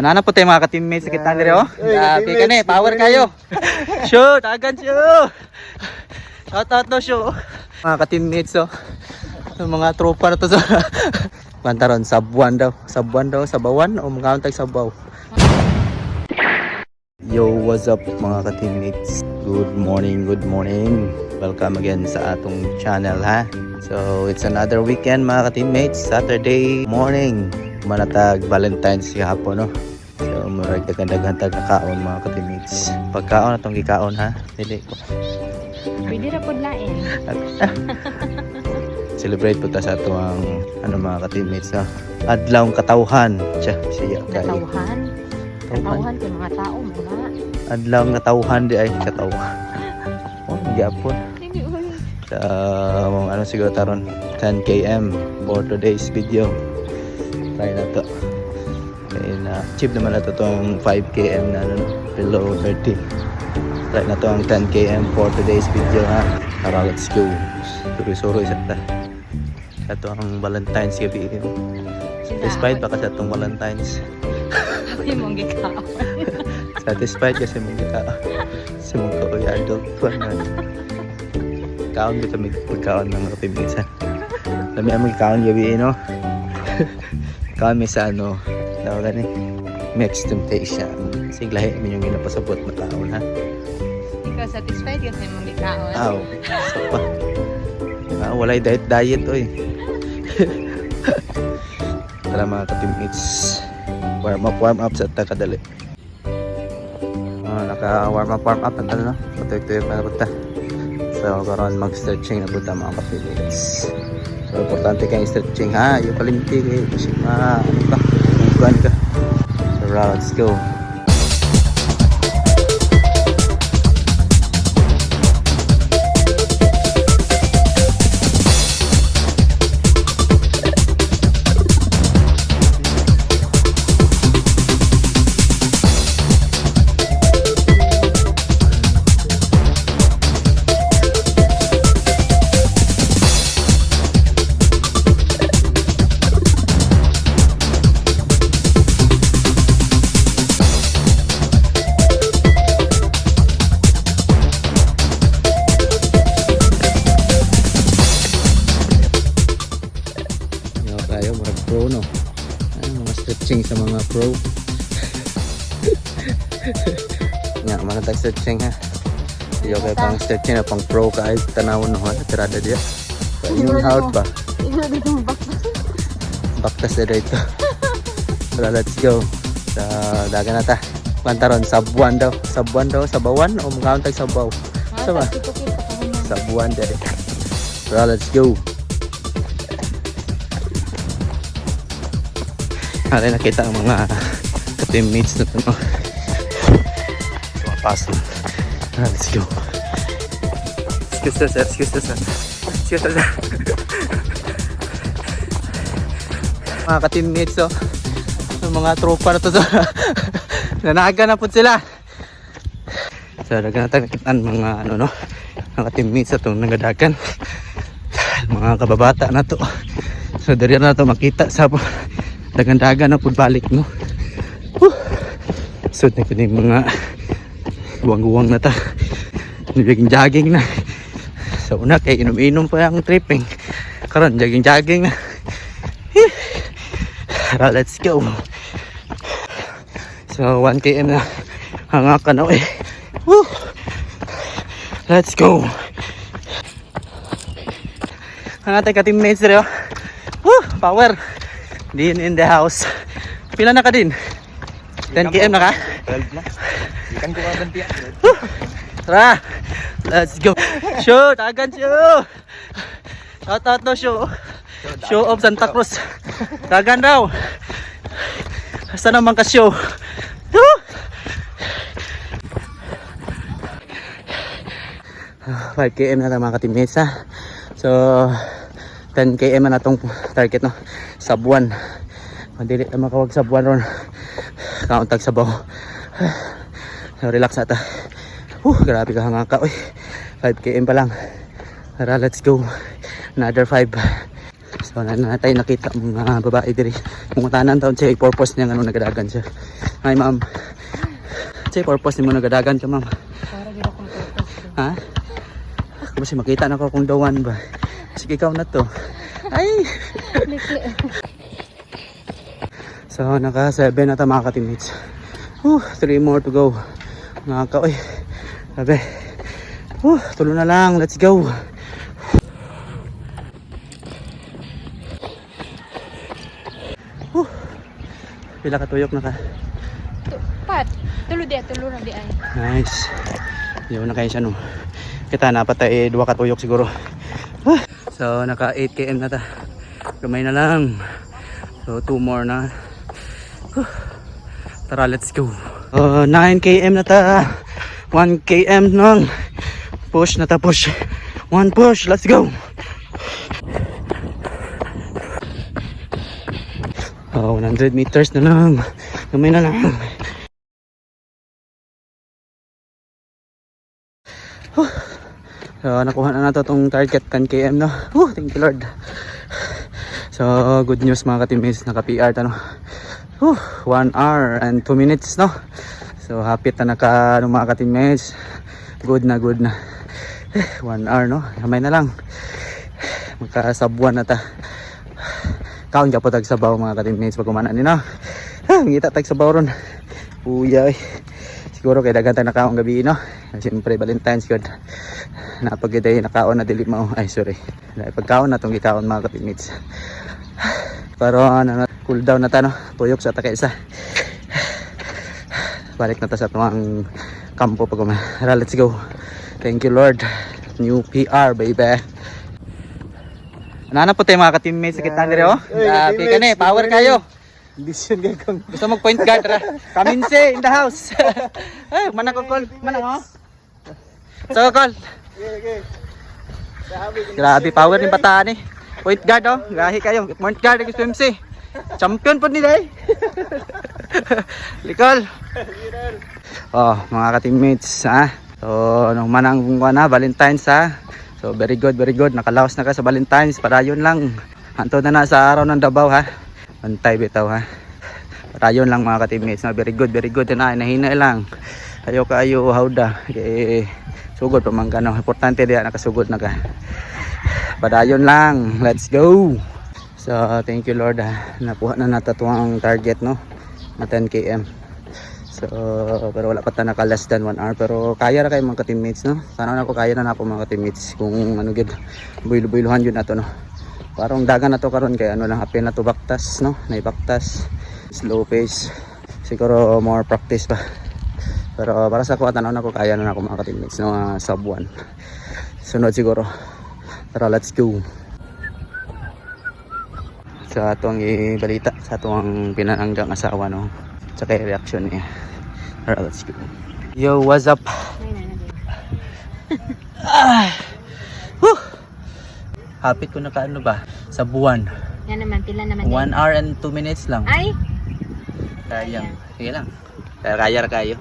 Nanana po tayo mga ka-teammates sa kita nila, oh. Okay ka na, power kayo. Shoot, agad shoot. Shout out no shoot. Mga ka-teammates, oh. Mga tropa na to sa Pantaron, sabuan daw. Sabuan daw, sabawan o magkauntag sabaw. Yo, what's up mga ka-teammates? Good morning, good morning. Welcome again sa atong channel, ha. So, it's another weekend mga ka-teammates. Saturday morning. Manatag Valentine's hapon, no. So, murag daghan-daghan kaon mga ka-teammates. Pagkaon atong gikaon, ha. Dili ko. Pwede ra pod lain. Celebrate po ta sa atong mga ka-teammates, no. Adlawng katawhan. Siya kay. Katawhan. Katawhan kay mga tao mga. Adlawng katawhan di ay katawhan. Oh, gyapon. Siguro taron 10 km for today's video. Try na to. Okay, na-achieve naman na to itong 5 km na below 30. Try na to ang 10 km for today's video, ha. Tara, let's go. Suri-suri sa ta. Ito ang Valentine's gabi. Satisfied ba ka sa itong Valentine's? Hindi mong gikaon. Satisfied kasi mong gikaon. Kasi mong kauyado. Kaon dito may pagkaon ng kapimigsan. Dami ang magkaon gabi, no? Kaon may sa tawag ni Mixed Temptation. Siglahi mo yung ginapasabot na kaon, ha? Ikaw satisfied kasi mong gikaon. Aw, so pa. Walay diet, oy. Tara mga ka-teammates. Warm up sa takadali. Naka-warm up na tala, no? Patuyok-tuyok na punta. So, karon mag-stretching na punta mga ka-teammates. So, importante kayong stretching, ha? Yung kalimti kayo. Kasi buwan ka. So, let's go. Pro, no? Mga stretching sa mga pro. Nga, manatag stretching, ha. Iyo kay pang stretching na pang pro ka ay tanawon no, ha. Tirada dia. Yung out ba? Ikaw dito baktas. Baktas na dito. So, let's go. Sa dagan na ta. Pantaron, sabuan daw. Sabawan o magkauntag sabaw. Sa ba? Sabuan dali. So, let's go. Hari nakita ang mga ka-teammates na ito, no? Pasok. Let's go. Excuse sir. Mga ka-teammates, oh. Yung mga tropa na ito. Nanaga na po sila. So, nakitaan mga mga ka-teammates na itong nagadagan. Mga kababata na ito. So, dari na ito makita sa dagan-dagan na po balik, no? So, na yung mga guwang-guwang na ta. Jogging na. So, una kay inom-inom pa yung tripping. Karon jogging na. Tara, let's go. So, 1 km na. Hanga ka na, eh. Woo! Let's go. Hanga tayo ka-teammates rin, oh. Woo! Power! Din in the house. Pila na ka din? 10 km na ka? 12 na. Ikan ko ka ganti. Tara! Let's go! Shoot! Agad shoot! Shout out no show. Show of Santa Cruz. Dagan daw. Asa naman ka show? 5 km na mga ka-teammates, ha. So 10 km na itong target, no. Sabuan. Madili na makawag sabuan ron. Kauntag sabaw. Relax na ta. Grabe ka hanga ka. 5 km pa lang. Tara, let's go. Another 5. So nanatay nakita mga babae diri. Kung tanan taon siya purpose niya ngano nagadagan siya. Hi ma'am. Siya purpose ni mo nagadagan ka ma'am. Para gid akong purpose. Ha? Kasi makita na ko kung dawan ba. Sige ikaw na to. Ay! So naka 7 na ta mga ka-teammates. 3 more to go. Nakaka oy. Sabi. Tulo na lang. Let's go. Pila ka tuyok na ka. Pat, tulo na di ay. Nice. Yun na kayo siya no. Kita napatay 2 katuyok siguro. So naka 8 km na ta. Gamay na lang. So 2 more na. Tara let's go. 9 km na ta. 1 km nang. Push na ta push. 1 push. Let's go. 100 meters na lang. Gamay na lang. So nakuha na nato tong target 10 km no. Thank you Lord. So good news mga ka-teammates, naka PR ta no. 1 hour and 2 minutes no. So happy ta naka mga ka-teammates. Good na. 1 hour no. Kamay na lang. Magkasabuan na ta. Kaon ka po tag sabaw mga ka-teammates pag kumanan ni no. Ngita tag sabaw ron. Uyay. Siguro kay dagan ta nakaon gabi no. Siyempre Valentine's good. Napagitay nakaon na dili mao. Ay sorry. Pagkaon na tong gikaon mga ka-teammates. Pero cool down na ta no. Tuyok sa ta kaysa. Balik na ta sa tuwang kampo pag kumara. Let's go. Thank you Lord. New PR baby. Ano po tayo mga ka-teammates sa kitang diri oh. Happy ka ni, power kayo. Condition kay kang. Gusto mag point guard ra. Kaminse in the house. Ay, mana ko call. Mana oh. So call. Okay. Grabe power ni bata ni. Point guard oh. Gahi kayo. Point guard ng swimsi. Champion po nila eh. Likol. Oh, mga ka-teammates ha. So, nung manang na Valentine's ha. So, very good. Nakalawas na ka sa Valentine's. Para yun lang. Hanto na sa araw ng Davao ha. Antay bitaw ha. Para yun lang mga ka-teammates. Very good. Nahina lang. Ayaw hawda. Sugod pa man ka no. Importante diya nakasugod na ka. Para yun lang. Let's go. So, thank you Lord ha. Nakuha na natatuang target no. Na 10 km. So, pero wala pa ta naka less than 1 hour. Pero kaya na kayo mga ka-teammates no. Sana na ko kaya na ako mga ka-teammates. Kung ano gid. Buylo-buyluhan yun na to no. Parang dagan na to karon kay ano lang. Apil na to baktas no. Naibaktas. Slow pace. Siguro more practice pa. Pero para sa kuha tanaw na ko kaya na ako mga ka-teammates no. Sub 1. Sunod siguro. Tara let's go. Sa atong ibalita. Sa atong pinananggang asawa no. Tsaka yung reaction niya. Alright, let's go. Yo, what's up? Hapit ko na kaano ba? Sa buwan. Yan naman, pila naman 1 hour and 2 minutes lang. Ay! Kaya. Sige lang. Kaya kayo.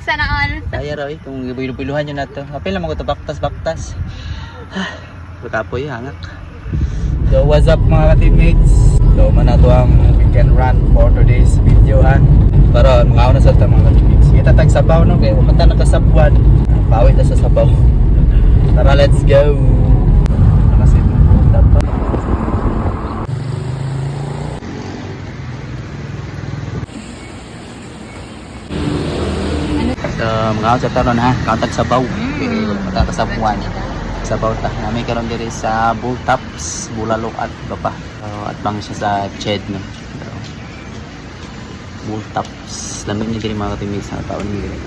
Sana all. Kaya raw eh. Kung ibuiluhan nyo na ito. Kapil lang mga ito. Baktas. Pagkapoy, hangak. So, what's up mga ka-teammates? So, mana to ang weekend run for today's video ha. Para mga una sa mga ka-teammates. Kita tag sabaw no. Kaya umata nakasabuan. Pawit na sa sabaw. Tara, let's go. Kasi dapat. So, mga una sa taron ha. Kauntag sabaw. Kaya matakasabuan. Sabaw ta nami karon diri sa Bulltops, Bulalo at baba. At bang siya sa Ched no. Bulltops. Lamig ni diri mga ka-teammates sa taon ni diri.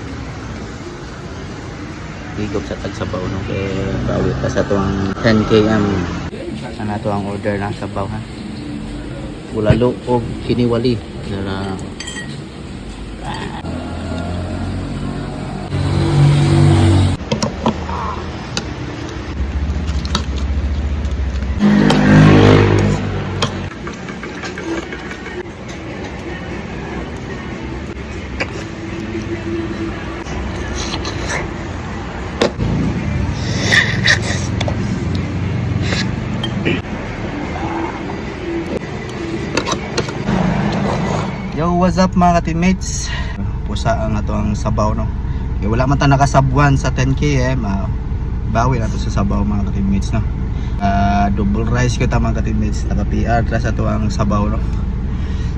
Higop sa tagsabaw no kay bawi ta sa tuang 10 km. Ana to ang order na sabaw ha. Bulalo og kiniwali na what's up mga ka-teammates? Pusa ang ato ang sabaw no. Okay, wala man ta nakasabuan sa 10 km. Bawi na to sa sabaw mga ka-teammates no. Double rice ko ta mga ka-teammates. Naka PR tra sa to ang sabaw no.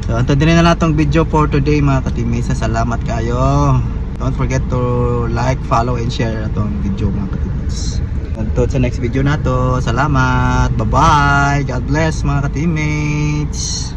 So anto din na natong video for today mga ka-teammates. Salamat kayo. Don't forget to like, follow and share atong video mga ka-teammates. Until sa next video na to. Salamat. Bye bye. God bless mga ka-teammates.